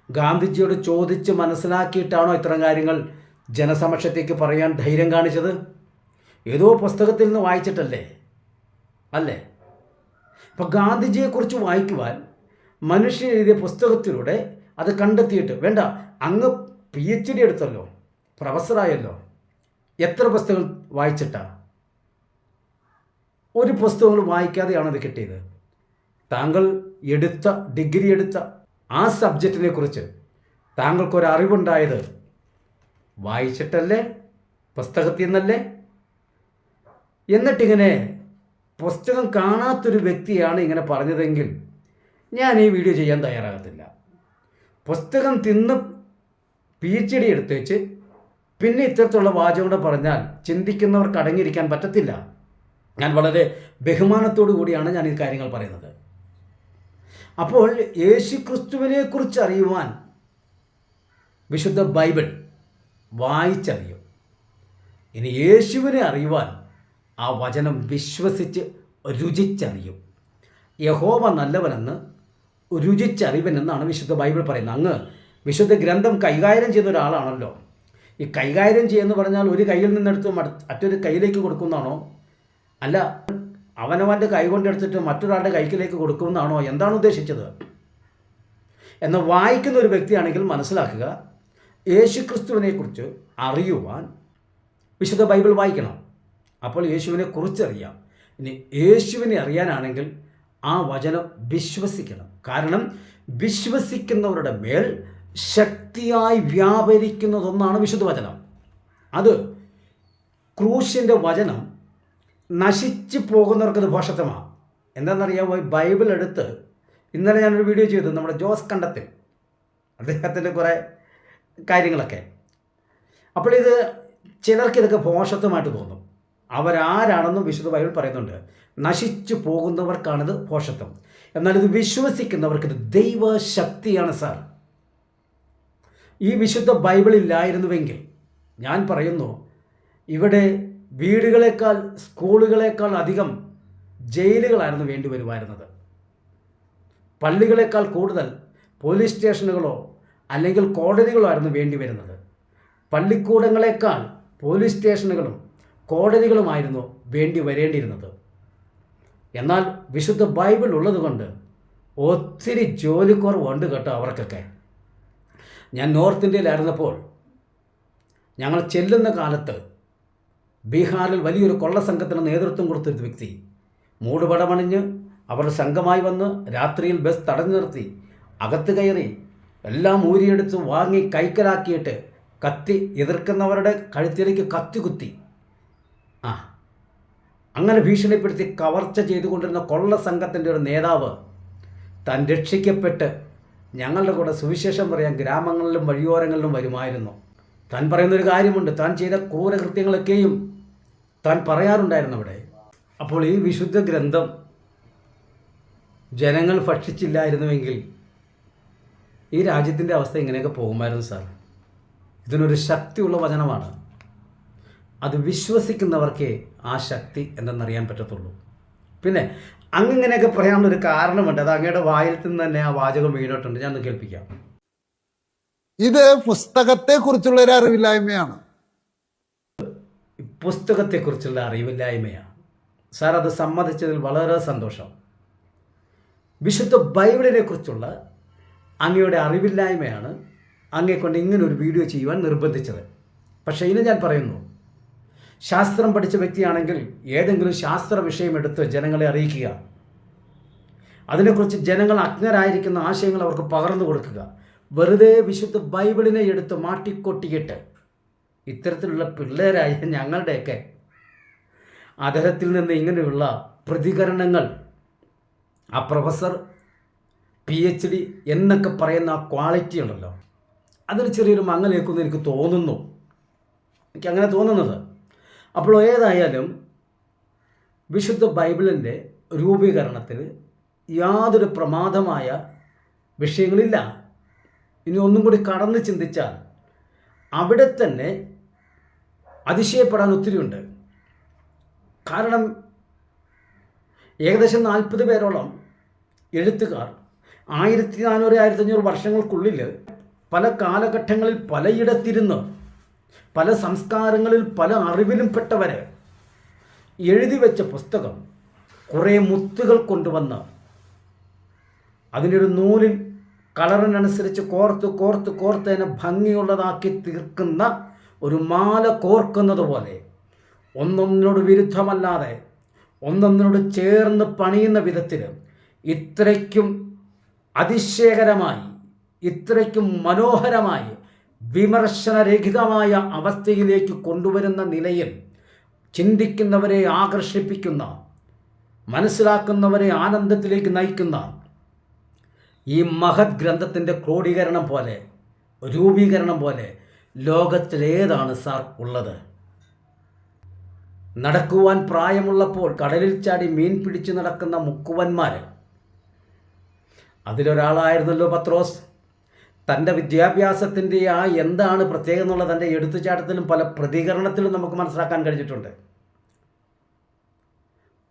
ഗാന്ധിജിയോട് ചോദിച്ച് മനസ്സിലാക്കിയിട്ടാണോ ഇത്തരം കാര്യങ്ങൾ ജനസമക്ഷത്തേക്ക് പറയാൻ ധൈര്യം കാണിച്ചത്? ഏതോ പുസ്തകത്തിൽ നിന്ന് വായിച്ചിട്ടല്ലേ? അല്ലേ? അപ്പോൾ ഗാന്ധിജിയെക്കുറിച്ച് വായിക്കുവാൻ മനുഷ്യൻ എഴുതിയ പുസ്തകത്തിലൂടെ അത് കണ്ടെത്തിയിട്ട് വേണ്ട, അങ്ങ് PhD എടുത്തല്ലോ, പ്രൊഫസറായല്ലോ, എത്ര പുസ്തകങ്ങൾ വായിച്ചിട്ടാ? ഒരു പുസ്തകങ്ങൾ വായിക്കാതെയാണ് അത് കിട്ടിയത്. താങ്കൾ ഡിഗ്രി എടുത്ത ആ സബ്ജക്റ്റിനെ കുറിച്ച് താങ്കൾക്കൊരറിവുണ്ടായത് വായിച്ചിട്ടല്ലേ, പുസ്തകത്തിൽ നിന്നല്ലേ? എന്നിട്ടിങ്ങനെ പുസ്തകം കാണാത്തൊരു വ്യക്തിയാണ് ഇങ്ങനെ പറഞ്ഞതെങ്കിൽ ഞാൻ ഈ വീഡിയോ ചെയ്യാൻ തയ്യാറാകത്തില്ല. പുസ്തകം തിന്ന് PhD എടുത്ത് വെച്ച് പിന്നെ ഇത്തരത്തിലുള്ള വാചകം കൂടെ പറഞ്ഞാൽ ചിന്തിക്കുന്നവർക്ക് അടങ്ങിയിരിക്കാൻ പറ്റത്തില്ല. ഞാൻ വളരെ ബഹുമാനത്തോടു കൂടിയാണ് ഞാൻ ഈ കാര്യങ്ങൾ പറയുന്നത്. അപ്പോൾ യേശു ക്രിസ്തുവിനെ കുറിച്ച് അറിയുവാൻ വിശുദ്ധ ബൈബിൾ വായിച്ചറിയും. ഇനി യേശുവിനെ അറിയുവാൻ ആ വചനം വിശ്വസിച്ച് രുചിച്ചറിയും. യഹോവ നല്ലവനെന്ന് രുചിച്ചറിവനെന്നാണ് വിശുദ്ധ ബൈബിൾ പറയുന്നത്. അങ്ങ് വിശുദ്ധ ഗ്രന്ഥം കൈകാര്യം ചെയ്യുന്ന ഒരാളാണല്ലോ. ഈ കൈകാര്യം ചെയ്യുമെന്ന് പറഞ്ഞാൽ ഒരു കയ്യിൽ നിന്നെടുത്ത് മറ്റൊരു കയ്യിലേക്ക് കൊടുക്കുന്നതാണോ? അല്ല, അവനവൻ്റെ കൈ കൊണ്ടെടുത്തിട്ട് മറ്റൊരാളുടെ കൈക്കിലേക്ക് കൊടുക്കുമെന്നാണോ? എന്താണ് ഉദ്ദേശിച്ചത്? എന്നാൽ വായിക്കുന്ന ഒരു വ്യക്തിയാണെങ്കിൽ മനസ്സിലാക്കുക, യേശു ക്രിസ്തുവിനെക്കുറിച്ച് അറിയുവാൻ വിശുദ്ധ ബൈബിൾ വായിക്കണം. അപ്പോൾ യേശുവിനെ കുറിച്ചറിയാം. ഇനി യേശുവിനെ അറിയാനാണെങ്കിൽ ആ വചനം വിശ്വസിക്കണം. കാരണം വിശ്വസിക്കുന്നവരുടെ മേൽ ശക്തിയായി വ്യാപരിക്കുന്നതൊന്നാണ് വിശുദ്ധ വചനം. അത് ക്രൂശിൻ്റെ വചനം നശിച്ചു പോകുന്നവർക്കത് ഭോഷത്വമാണ്. എന്താണെന്നറിയാമോ? ബൈബിൾ എടുത്ത് ഇന്നലെ ഞാനൊരു വീഡിയോ ചെയ്തു, നമ്മുടെ ജോസ് കണ്ടത്തിൽ അദ്ദേഹത്തിൻ്റെ കുറേ കാര്യങ്ങളൊക്കെ. അപ്പോൾ ഇത് ചിലർക്ക് ഇതൊക്കെ ഭോഷത്വമായിട്ട് തോന്നും. അവരാരാണെന്നും വിശുദ്ധ ബൈബിൾ പറയുന്നുണ്ട്. നശിച്ചു പോകുന്നവർക്കാണിത് ഭോഷത്വം. എന്നാൽ ഇത് വിശ്വസിക്കുന്നവർക്കിത് ദൈവശക്തിയാണ് സാർ. ഈ വിശുദ്ധ ബൈബിളില്ലായിരുന്നുവെങ്കിൽ ഞാൻ പറയുന്നു, ഇവിടെ വീടുകളേക്കാൾ സ്കൂളുകളേക്കാൾ അധികം ജയിലുകളായിരുന്നു വേണ്ടി വരുമായിരുന്നത്. പള്ളികളേക്കാൾ കൂടുതൽ പോലീസ് സ്റ്റേഷനുകളോ അല്ലെങ്കിൽ കോടതികളോ ആയിരുന്നു വേണ്ടി വരുന്നത്. പള്ളിക്കൂടങ്ങളേക്കാൾ പോലീസ് സ്റ്റേഷനുകളും കോടതികളുമായിരുന്നു വേണ്ടി വരേണ്ടിയിരുന്നത്. എന്നാൽ വിശുദ്ധ ബൈബിൾ ഉള്ളതുകൊണ്ട് ഒത്തിരി ജോലിക്കുറവുണ്ട് കേട്ടോ അവർക്കൊക്കെ. ഞാൻ നോർത്ത് ഇന്ത്യയിലായിരുന്നപ്പോൾ ഞങ്ങൾ ചെല്ലുന്ന കാലത്ത് ബീഹാറിൽ വലിയൊരു കൊള്ളസംഘത്തിന് നേതൃത്വം കൊടുത്തൊരു വ്യക്തി മൂടുപടമണിഞ്ഞ് അവർ സംഘമായി വന്ന് രാത്രിയിൽ ബസ് തടഞ്ഞു നിർത്തി അകത്ത് കയറി എല്ലാം ഊരിയെടുത്ത് വാങ്ങി കൈക്കലാക്കിയിട്ട് കത്തി എതിർക്കുന്നവരുടെ കഴുത്തിലേക്ക് കത്തി കുത്തി അങ്ങനെ ഭീഷണിപ്പെടുത്തി കവർച്ച ചെയ്തുകൊണ്ടിരുന്ന കൊള്ളസംഘത്തിൻ്റെ ഒരു നേതാവ് താൻ രക്ഷിക്കപ്പെട്ട് ഞങ്ങളുടെ കൂടെ സുവിശേഷം പറയാൻ ഗ്രാമങ്ങളിലും വഴിയോരങ്ങളിലും വരുമായിരുന്നു. താൻ പറയുന്നൊരു കാര്യമുണ്ട്, താൻ ചെയ്ത ക്രൂരകൃത്യങ്ങളൊക്കെയും താൻ പറയാറുണ്ടായിരുന്നു അവിടെ. അപ്പോൾ ഈ വിശുദ്ധ ഗ്രന്ഥം ജനങ്ങൾ ഭക്ഷിച്ചില്ലായിരുന്നുവെങ്കിൽ ഈ രാജ്യത്തിൻ്റെ അവസ്ഥ ഇങ്ങനെയൊക്കെ പോകുമായിരുന്നു സാർ. ഇതിനൊരു ശക്തിയുള്ള വചനമാണ്. അത് വിശ്വസിക്കുന്നവർക്കേ ആ ശക്തി എന്തെന്നറിയാൻ പറ്റത്തുള്ളൂ. പിന്നെ അങ്ങനെയൊക്കെ പറയാനുള്ളൊരു കാരണമുണ്ട്. അത് അങ്ങയുടെ വായിൽ നിന്ന് തന്നെ ആ വാചകം വീണിട്ടുണ്ട്. ഞാൻ കേൾപ്പിക്കാം. ഇത് പുസ്തകത്തെക്കുറിച്ചുള്ള ഒരു അറിവില്ലായ്മയാണ്. പുസ്തകത്തെക്കുറിച്ചുള്ള അറിവില്ലായ്മയാണ് സാർ. അത് സമ്മതിച്ചതിൽ വളരെ സന്തോഷം. വിശുദ്ധ ബൈബിളിനെ കുറിച്ചുള്ള അങ്ങയുടെ അറിവില്ലായ്മയാണ് അങ്ങയെക്കൊണ്ട് ഇങ്ങനൊരു വീഡിയോ ചെയ്യുവാൻ നിർബന്ധിച്ചത്. പക്ഷേ ഇനി ഞാൻ പറയുന്നു, ശാസ്ത്രം പഠിച്ച വ്യക്തിയാണെങ്കിൽ ഏതെങ്കിലും ശാസ്ത്ര വിഷയം എടുത്ത് ജനങ്ങളെ അറിയിക്കുക, അതിനെക്കുറിച്ച് ജനങ്ങൾ അജ്ഞരായിരിക്കുന്ന ആശയങ്ങൾ അവർക്ക് പകർന്നു കൊടുക്കുക. വെറുതെ വിശുദ്ധ ബൈബിളിനെ എടുത്ത് മാട്ടിക്കൊട്ടിയിട്ട് ഇത്തരത്തിലുള്ള പിള്ളേരായ ഞങ്ങളുടെയൊക്കെ അദ്ദേഹത്തിൽ നിന്ന് ഇങ്ങനെയുള്ള പ്രതികരണങ്ങൾ ആ പ്രൊഫസർ PhD എന്നൊക്കെ പറയുന്ന ആ ക്വാളിറ്റി ഉണ്ടല്ലോ, അതിന് ചെറിയൊരു മങ്ങലേക്കുമെന്ന് എനിക്ക് തോന്നുന്നു. എനിക്കങ്ങനെ തോന്നുന്നത്. അപ്പോൾ ഏതായാലും വിശുദ്ധ ബൈബിളിൻ്റെ രൂപീകരണത്തിന് യാതൊരു പ്രമാദമായ വിഷയങ്ങളില്ല. ഇനി ഒന്നും കൂടി കടന്ന് ചിന്തിച്ചാൽ അവിടെ തന്നെ അതിശയപ്പെടാൻ ഒത്തിരിയുണ്ട്. കാരണം ഏകദേശം 40 പേരോളം എഴുത്തുകാർ 1400-1500 വർഷങ്ങൾക്കുള്ളിൽ പല കാലഘട്ടങ്ങളിൽ പലയിടത്തിരുന്ന് പല സംസ്കാരങ്ങളിൽ പല അറിവിലും പെട്ടവർ എഴുതി വെച്ച പുസ്തകം കുറേ മുത്തുകൾ കൊണ്ടുവന്ന് അതിനൊരു നൂലിൽ കളറിനനുസരിച്ച് കോർത്ത് അതിനെ ഭംഗിയുള്ളതാക്കി തീർക്കുന്ന ഒരു മാല കോർക്കുന്നത് പോലെ ഒന്നൊന്നിനോട് വിരുദ്ധമല്ലാതെ ഒന്നൊന്നിനോട് ചേർന്ന് പണിയുന്ന വിധത്തിൽ ഇത്രയ്ക്കും അതിശയകരമായി, ഇത്രയ്ക്കും മനോഹരമായി, വിമർശനരഹിതമായ അവസ്ഥയിലേക്ക് കൊണ്ടുവരുന്ന നിലയിൽ ചിന്തിക്കുന്നവരെ ആകർഷിപ്പിക്കുന്ന, മനസ്സിലാക്കുന്നവരെ ആനന്ദത്തിലേക്ക് നയിക്കുന്ന ഈ മഹത് ഗ്രന്ഥത്തിൻ്റെ ക്രോഡീകരണം പോലെ, രൂപീകരണം പോലെ ലോകത്തിലേതാണ് സാർ ഉള്ളത്? നടക്കുവാൻ പ്രായമുള്ളപ്പോൾ കടലിൽ ചാടി മീൻ പിടിച്ചു നടക്കുന്ന മുക്കുവന്മാർ, അതിലൊരാളായിരുന്നല്ലോ പത്രോസ്. തൻ്റെ വിദ്യാഭ്യാസത്തിൻ്റെ എന്താണ് പ്രത്യേകം എന്നുള്ളത് തൻ്റെ എടുത്തുചാട്ടത്തിലും പല പ്രതികരണത്തിലും നമുക്ക് മനസ്സിലാക്കാൻ കഴിഞ്ഞിട്ടുണ്ട്.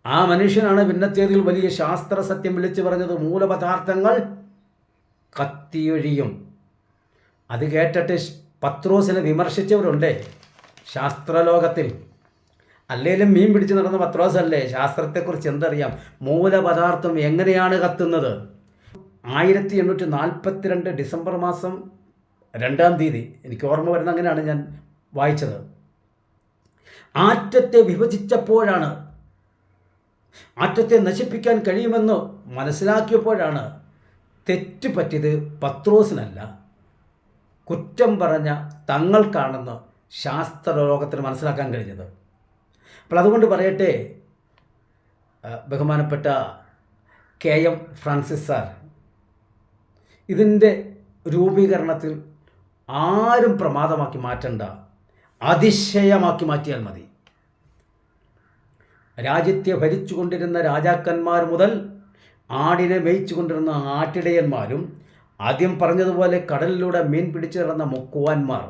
ആ മനുഷ്യനാണ് ഭിന്നത്തേതിൽ വലിയ ശാസ്ത്ര സത്യം വിളിച്ചു പറഞ്ഞത്, മൂലപദാർത്ഥങ്ങൾ കത്തിയൊഴിയും. അത് കേട്ടിട്ട് പത്രോസിനെ വിമർശിച്ചവരുണ്ടേ ശാസ്ത്രലോകത്തിൽ. അല്ലേലും മീൻ പിടിച്ച് നടന്ന പത്രോസല്ലേ, ശാസ്ത്രത്തെക്കുറിച്ച് എന്തറിയാം? മൂലപദാർത്ഥം എങ്ങനെയാണ് കത്തുന്നത്? 1842 ഡിസംബർ മാസം 2-ാം തീയതി, എനിക്ക് ഓർമ്മ വരുന്ന അങ്ങനെയാണ് ഞാൻ വായിച്ചത്, ആറ്റത്തെ വിഭജിച്ചപ്പോഴാണ്, ആറ്റത്തെ നശിപ്പിക്കാൻ കഴിയുമെന്ന് മനസ്സിലാക്കിയപ്പോഴാണ് തെറ്റ് പറ്റിയത് പത്രോസിനല്ല, കുറ്റം പറഞ്ഞ തങ്ങൾക്കാണെന്ന് ശാസ്ത്രലോകത്തിന് മനസ്സിലാക്കാൻ കഴിഞ്ഞത്. അപ്പോൾ അതുകൊണ്ട് പറയട്ടെ, ബഹുമാനപ്പെട്ട KM ഫ്രാൻസിസ് സാർ, ഇതിൻ്റെ രൂപീകരണത്തിൽ ആരും പ്രമാദമാക്കി മാറ്റണ്ട, അതിശയമാക്കി മാറ്റിയാൽ മതി. രാജ്യത്തെ ഭരിച്ചുകൊണ്ടിരുന്ന രാജാക്കന്മാർ മുതൽ ആടിനെ മേയിച്ചുകൊണ്ടിരുന്ന ആട്ടിടയന്മാരും, ആദ്യം പറഞ്ഞതുപോലെ കടലിലൂടെ മീൻ പിടിച്ചു നടന്ന മുക്കുവാന്മാർ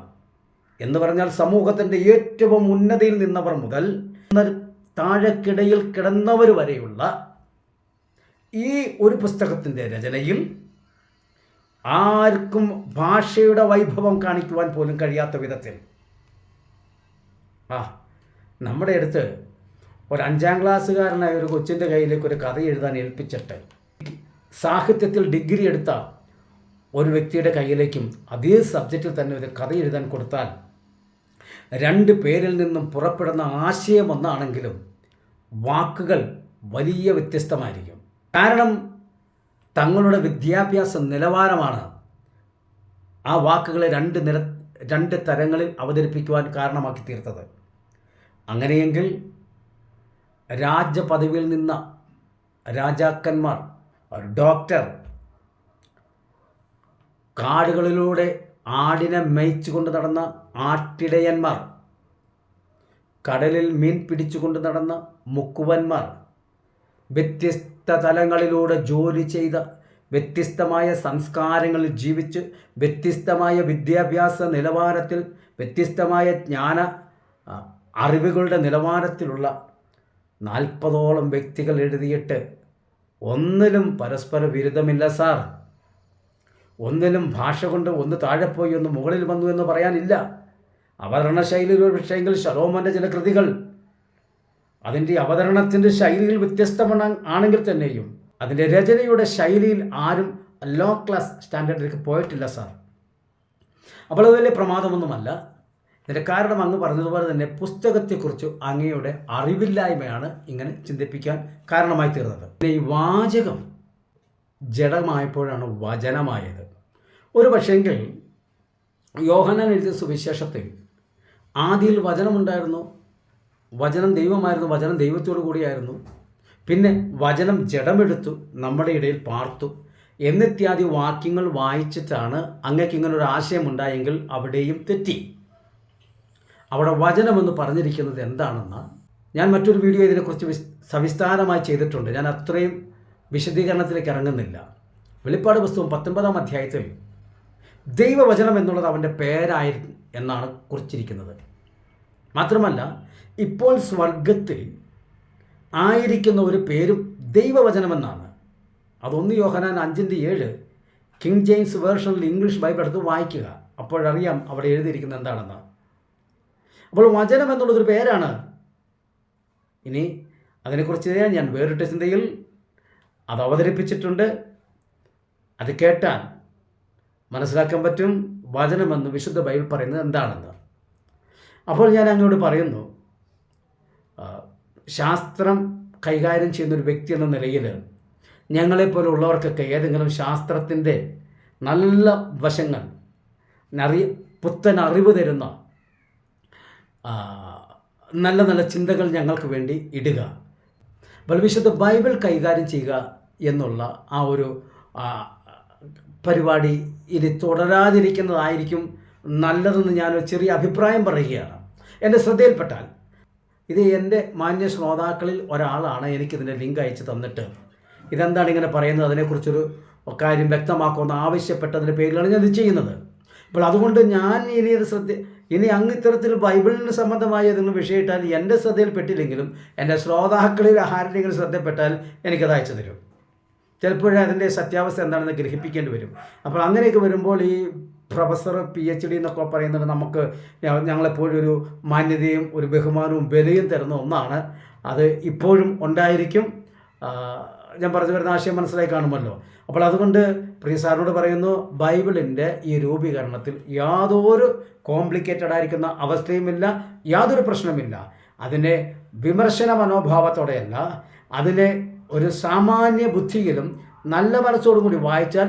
എന്ന് പറഞ്ഞാൽ സമൂഹത്തിൻ്റെ ഏറ്റവും ഉന്നതിയിൽ നിന്നവർ മുതൽ താഴെക്കിടയിൽ കിടന്നവർ വരെയുള്ള ഈ ഒരു പുസ്തകത്തിൻ്റെ രചനയിൽ ആർക്കും ഭാഷയുടെ വൈഭവം കാണിക്കുവാൻ പോലും കഴിയാത്ത വിധത്തിൽ നമ്മുടെ അടുത്ത് ഒരു 5ാം ക്ലാസ്സുകാരനായ ഒരു കൊച്ചിൻ്റെ കയ്യിലേക്ക് ഒരു കഥ എഴുതാൻ ഏൽപ്പിച്ചിട്ട് സാഹിത്യത്തിൽ ഡിഗ്രി എടുത്ത ഒരു വ്യക്തിയുടെ കയ്യിലേക്കും അതേ സബ്ജക്റ്റിൽ തന്നെ ഒരു കഥ എഴുതാൻ കൊടുത്താൽ 2 പേരിൽ നിന്നും പുറപ്പെടുന്ന ആശയം ഒന്നാണെങ്കിലും വാക്കുകൾ വലിയ വ്യത്യസ്തമായിരിക്കും. കാരണം തങ്ങളുടെ വിദ്യാഭ്യാസ നിലവാരമാണ് ആ വാക്കുകളെ 2 തരങ്ങളിൽ അവതരിപ്പിക്കുവാൻ കാരണമാക്കി തീർത്തത്. അങ്ങനെയെങ്കിൽ രാജപദവിയിൽ നിന്ന രാജാക്കന്മാർ, ഒരു ഡോക്ടർ, കാടുകളിലൂടെ ആടിനെ മേയിച്ചുകൊണ്ട് നടന്ന ആട്ടിടയന്മാർ, കടലിൽ മീൻ പിടിച്ചുകൊണ്ട് നടന്ന മുക്കുവന്മാർ, വ്യത്യസ്ത തലങ്ങളിലൂടെ ജോലി ചെയ്ത, വ്യത്യസ്തമായ സംസ്കാരങ്ങളിൽ ജീവിച്ച്, വ്യത്യസ്തമായ വിദ്യാഭ്യാസ നിലവാരത്തിൽ, വ്യത്യസ്തമായ ജ്ഞാന അറിവുകളുടെ നിലവാരത്തിലുള്ള 40ഓളം വ്യക്തികൾ എഴുതിയിട്ട് ഒന്നിലും പരസ്പര വിരുദ്ധമില്ല സാർ. ഒന്നിലും ഭാഷ കൊണ്ട് ഒന്ന് താഴെ പോയി ഒന്ന് മുകളിൽ വന്നു എന്ന് പറയാനില്ല. അവതരണ ശൈലിയിലുള്ള വിഷയങ്ങൾ ശലോമോൻ്റെ ചില കൃതികൾ അതിൻ്റെ അവതരണത്തിൻ്റെ ശൈലിയിൽ വ്യത്യസ്തമാണെങ്കിൽ തന്നെയും അതിൻ്റെ രചനയുടെ ശൈലിയിൽ ആരും ലോ ക്ലാസ് സ്റ്റാൻഡേർഡിലേക്ക് പോയിട്ടില്ല സാർ. അപ്പോൾ അത് വലിയ പ്രമാദമൊന്നുമല്ല. ഇതിൻ്റെ കാരണം അങ്ങ് പറഞ്ഞതുപോലെ തന്നെ പുസ്തകത്തെക്കുറിച്ച് അങ്ങയുടെ അറിവില്ലായ്മയാണ് ഇങ്ങനെ ചിന്തിപ്പിക്കാൻ കാരണമായി തീർന്നത്. പിന്നെ ഈ വാചകം ജഡമായപ്പോഴാണ് വചനമായത്. ഒരു പക്ഷേങ്കിൽ യോഹന്നാൻ എഴുതിയ സുവിശേഷത്തിൽ ആദിയിൽ വചനമുണ്ടായിരുന്നു, വചനം ദൈവമായിരുന്നു, വചനം ദൈവത്തോടു കൂടിയായിരുന്നു, പിന്നെ വചനം ജഡമെടുത്തു നമ്മുടെ ഇടയിൽ പാർത്തു എന്നിത്യാദി വാക്യങ്ങൾ വായിച്ചിട്ടാണ് അങ്ങക്ക് ഇങ്ങനൊരു ആശയമുണ്ടായെങ്കിൽ അവിടെയും തെറ്റി. അവിടെ വചനമെന്ന് പറഞ്ഞിരിക്കുന്നത് എന്താണെന്ന് ഞാൻ മറ്റൊരു വീഡിയോ ഇതിനെക്കുറിച്ച് സവിസ്താരമായി ചെയ്തിട്ടുണ്ട്. ഞാൻ അത്രയും വിശദീകരണത്തിലേക്ക് ഇറങ്ങുന്നില്ല. വെളിപ്പാട് പുസ്തകം 19-ാം അധ്യായത്തിൽ ദൈവവചനം എന്നുള്ളത് അവൻ്റെ പേരായി എന്നാണ് കുറിച്ചിരിക്കുന്നത്. മാത്രമല്ല ഇപ്പോൾ സ്വർഗത്തിൽ ആയിരിക്കുന്ന ഒരു പേരും ദൈവവചനമെന്നാണ്. അതൊന്ന് യോഹന്നാൻ 5:7 കിങ് ജെയിംസ് വേർഷനിൽ ഇംഗ്ലീഷ് ബൈബിൾ എടുത്ത് വായിക്കുക, അപ്പോഴറിയാം അവിടെ എഴുതിയിരിക്കുന്നത് എന്താണെന്ന്. അപ്പോൾ വചനം എന്നുള്ളതൊരു പേരാണ്. ഇനി അതിനെക്കുറിച്ച് ഞാൻ വേറിട്ട ചിന്തയിൽ അത് അവതരിപ്പിച്ചിട്ടുണ്ട്. അത് കേട്ടാൽ മനസ്സിലാക്കാൻ പറ്റും വചനമെന്ന് വിശുദ്ധ ബൈബിൾ പറയുന്നത് എന്താണെന്ന്. അപ്പോൾ ഞാൻ അങ്ങോട്ട് പറയുന്നു, ശാസ്ത്രം കൈകാര്യം ചെയ്യുന്നൊരു വ്യക്തി എന്ന നിലയിൽ ഞങ്ങളെപ്പോലുള്ളവർക്കൊക്കെ ഏതെങ്കിലും ശാസ്ത്രത്തിൻ്റെ നല്ല വശങ്ങൾ, പുത്തൻ അറിവ് തരുന്ന നല്ല നല്ല ചിന്തകൾ ഞങ്ങൾക്ക് വേണ്ടി ഇടുക. വിശുദ്ധ ബൈബിൾ കൈകാര്യം ചെയ്യുക എന്നുള്ള ആ ഒരു പരിപാടി ഇനി തുടരാതിരിക്കുന്നതായിരിക്കും നല്ലതെന്ന് ഞാനൊരു ചെറിയ അഭിപ്രായം പറയുകയാണ്. എൻ്റെ ശ്രദ്ധയിൽപ്പെട്ടാൽ, ഇത് എൻ്റെ മാന്യ ശ്രോതാക്കളിൽ ഒരാളാണ് എനിക്കിതിൻ്റെ ലിങ്ക് അയച്ച് തന്നിട്ട് ഇതെന്താണ് ഇങ്ങനെ പറയുന്നത്, അതിനെക്കുറിച്ചൊരു കാര്യം വ്യക്തമാക്കുമെന്ന് ആവശ്യപ്പെട്ടതിൻ്റെ പേരിലാണ് ഞാൻ ഇത് ചെയ്യുന്നത്. അപ്പോൾ അതുകൊണ്ട് ഞാൻ ഇനി അങ്ങ് ഇത്തരത്തിൽ ബൈബിളിന് സംബന്ധമായ ഏതെങ്കിലും വിഷയമിട്ടാൽ എൻ്റെ ശ്രദ്ധയിൽപ്പെട്ടില്ലെങ്കിലും എൻ്റെ ശ്രോതാക്കളിൽ ആരുടെയെങ്കിലും ശ്രദ്ധപ്പെട്ടാൽ എനിക്കത് അയച്ചു തരും. ചിലപ്പോഴേ അതിൻ്റെ സത്യാവസ്ഥ എന്താണെന്ന് ഗ്രഹിപ്പിക്കേണ്ടി വരും. അപ്പോൾ അങ്ങനെയൊക്കെ വരുമ്പോൾ ഈ പ്രൊഫസർ PhD എന്നൊക്കെ പറയുന്നത് നമുക്ക് ഞങ്ങളെപ്പോഴും ഒരു മാന്യതയും ഒരു ബഹുമാനവും വിലയും തരുന്ന ഒന്നാണ്. അത് ഇപ്പോഴും ഉണ്ടായിരിക്കും. ഞാൻ പറഞ്ഞു വരുന്ന ആശയം മനസ്സിലായി കാണുമല്ലോ. അപ്പോൾ അതുകൊണ്ട് പ്രിയ സാറിനോട് പറയുന്നു, ബൈബിളിൻ്റെ ഈ രൂപീകരണത്തിൽ യാതൊരു കോംപ്ലിക്കേറ്റഡ് ആയിരിക്കുന്ന അവസ്ഥയുമില്ല, യാതൊരു പ്രശ്നമില്ല. അതിനെ വിമർശന മനോഭാവത്തോടെയല്ല, അതിനെ ഒരു സാമാന്യ ബുദ്ധിയിലും നല്ല മനസ്സോടും കൂടി വായിച്ചാൽ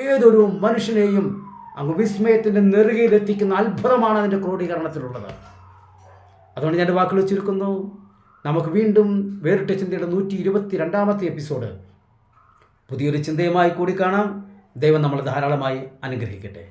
ഏതൊരു മനുഷ്യനെയും അങ്ങ് വിസ്മയത്തിൻ്റെ നെറുകയിലെത്തിക്കുന്ന അത്ഭുതമാണ് അതിൻ്റെ ക്രോഡീകരണത്തിലുള്ളത്. അതുകൊണ്ട് ഞാൻ വാക്കുകൾ ചുരുക്കുന്നു. നമുക്ക് വീണ്ടും വേറിട്ട ചിന്തയുടെ 122ാമത്തെ എപ്പിസോഡ് പുതിയൊരു ചിന്തയുമായി കൂടി കാണാം. ദൈവം നമ്മളെ ധാരാളമായി അനുഗ്രഹിക്കട്ടെ.